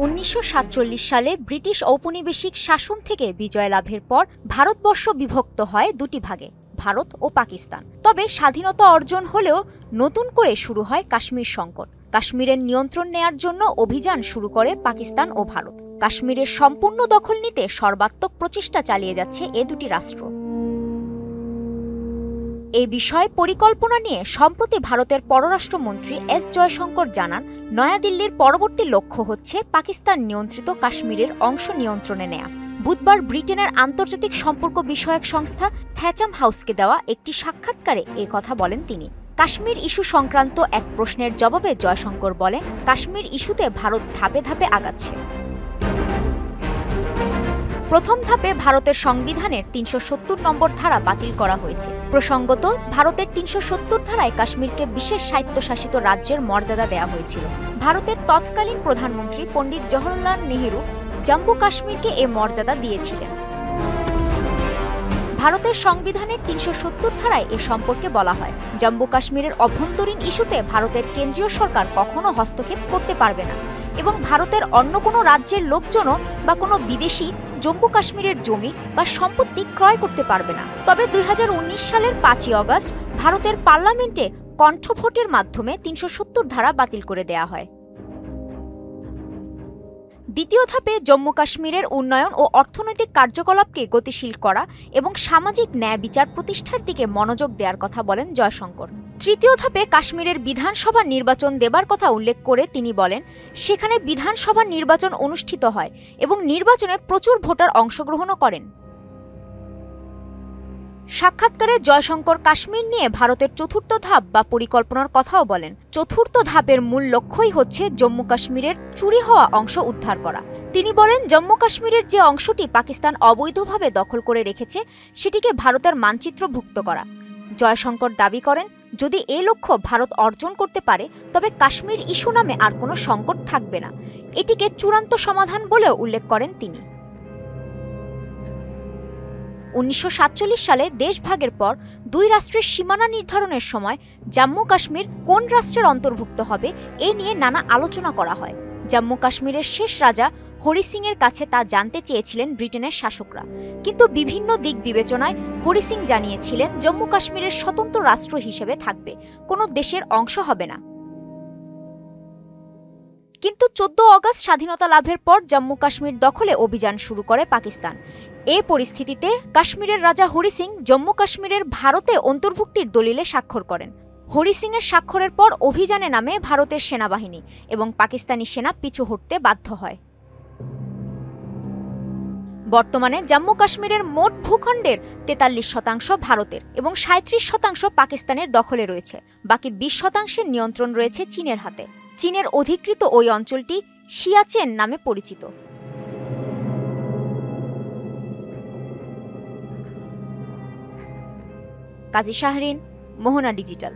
১৯৪৭ সালে ব্রিটিশ ঔপনিবেশিক শাসন থেকে বিজয় লাভের পর ভারতবর্ষ বিভক্ত হয় দুটি ভাগে, ভারত ও পাকিস্তান। তবে স্বাধীনতা অর্জন হলেও নতুন করে শুরু হয় কাশ্মীর সংকট। কাশ্মীরের নিয়ন্ত্রণ নেয়ার জন্য অভিযান শুরু করে পাকিস্তান ও ভারত। কাশ্মীরের সম্পূর্ণ দখল নিতে সর্বাত্মক প্রচেষ্টা চালিয়ে যাচ্ছে এ দুটি রাষ্ট্র। এই বিষয়ে পরিকল্পনা নিয়ে সম্প্রতি ভারতের পররাষ্ট্রমন্ত্রী এস জয়শঙ্কর জানান, নয়াদিল্লির পরবর্তী লক্ষ্য হচ্ছে পাকিস্তান নিয়ন্ত্রিত কাশ্মীরের অংশ নিয়ন্ত্রণে নেয়া। বুধবার ব্রিটেনের আন্তর্জাতিক সম্পর্ক বিষয়ক সংস্থা থ্যাচাম হাউসকে দেওয়া একটি সাক্ষাৎকারে এ কথা বলেন তিনি। কাশ্মীর ইস্যু সংক্রান্ত এক প্রশ্নের জবাবে জয়শঙ্কর বলেন, কাশ্মীর ইস্যুতে ভারত ধাপে ধাপে আগাচ্ছে। প্রথম ধাপে ভারতের সংবিধানের ৩৭০ নম্বর ধারা বাতিল করা হয়েছে। প্রসঙ্গত, ভারতের ৩৭০ ধারায় কাশ্মীরকে বিশেষ স্বায়ত্তশাসিত রাজ্যের মর্যাদা দেওয়া হয়েছিল। ভারতের তৎকালীন প্রধানমন্ত্রী পণ্ডিত জওহরলাল নেহরু জম্মু কাশ্মীরকে এ মর্যাদা দিয়েছিলেন। ভারতের সংবিধানের ৩৭০ ধারায় এ সম্পর্কে বলা হয়, জম্মু কাশ্মীরের অভ্যন্তরীণ ইস্যুতে ভারতের কেন্দ্রীয় সরকার কখনো হস্তক্ষেপ করতে পারবে না এবং ভারতের অন্য কোনো রাজ্যের লোকজনও বা কোনো বিদেশি জম্মু কাশ্মীরের জমি বা সম্পত্তি ক্রয় করতে পারবে না। তবে ২০১৯ সালের ৫ই অগস্ট ভারতের পার্লামেন্টে কণ্ঠভোটের মাধ্যমে ৩৭০ ধারা বাতিল করে দেয়া হয়। দ্বিতীয় ধাপে জম্মু কাশ্মীরের উন্নয়ন ও অর্থনৈতিক কার্যকলাপকে গতিশীল করা এবং সামাজিক ন্যায় বিচার প্রতিষ্ঠার দিকে মনোযোগ দেওয়ার কথা বলেন জয়শঙ্কর। তৃতীয় ধাপে কাশ্মীরের বিধানসভা নির্বাচন দেবার কথা উল্লেখ করে তিনি বলেন, সেখানে বিধানসভা নির্বাচন অনুষ্ঠিত হয় এবং নির্বাচনে প্রচুর ভোটার অংশগ্রহণও করেন। সাক্ষাৎকারে জয়শঙ্কর কাশ্মীর নিয়ে ভারতের চতুর্থ ধাপ বা পরিকল্পনার কথাও বলেন। চতুর্থ ধাপের মূল লক্ষ্যই হচ্ছে জম্মু কাশ্মীরের চুরি হওয়া অংশ উদ্ধার করা। তিনি বলেন, জম্মু কাশ্মীরের যে অংশটি পাকিস্তান অবৈধভাবে দখল করে রেখেছে সেটিকে ভারতের মানচিত্রভুক্ত করা। জয়শঙ্কর দাবি করেন, যদি এই লক্ষ্য ভারত অর্জন করতে পারে তবে কাশ্মীর ইস্যু নামে আর কোনো সংকট থাকবে না। এটিকে চূড়ান্ত সমাধান বলেও উল্লেখ করেন তিনি। ১৯৪৭ সালে দেশভাগের পর দুই রাষ্ট্রের সীমানা নির্ধারণের সময় জম্মু কাশ্মীর কোন রাষ্ট্রের অন্তর্ভুক্ত হবে এ নিয়ে নানা আলোচনা করা হয়। জম্মু কাশ্মীরের শেষ রাজা হরি সিং এর কাছে তা জানতে চেয়েছিলেন ব্রিটেনের শাসকরা, কিন্তু বিভিন্ন দিক বিবেচনায় হরি সিং জানিয়েছিলেন জম্মু কাশ্মীরের স্বতন্ত্র রাষ্ট্র হিসেবে থাকবে, কোনো দেশের অংশ হবে না। কিন্তু ১৪ অগস্ট স্বাধীনতা লাভের পর জম্মু কাশ্মীর দখলে অভিযান শুরু করে পাকিস্তান। এ পরিস্থিতিতে কাশ্মীরের রাজা হরি সিং জম্মু কাশ্মীরের ভারতে অন্তর্ভুক্তির দলিলে স্বাক্ষর করেন। হরি সিং এর স্বাক্ষরের পর অভিযানে নামে ভারতের সেনাবাহিনী এবং পাকিস্তানি সেনা পিছু হটতে বাধ্য হয়। বর্তমানে জম্মু কাশ্মীরের মোট ভূখণ্ডের ৪৩% ভারতের এবং ৩৭% পাকিস্তানের দখলে রয়েছে। বাকি ২০% নিয়ন্ত্রণ রয়েছে চীনের হাতে। চীনের অধিকৃত ওই অঞ্চলটি সিয়াচেন নামে পরিচিত। কাজী শাহরিন, মোহনা ডিজিটাল।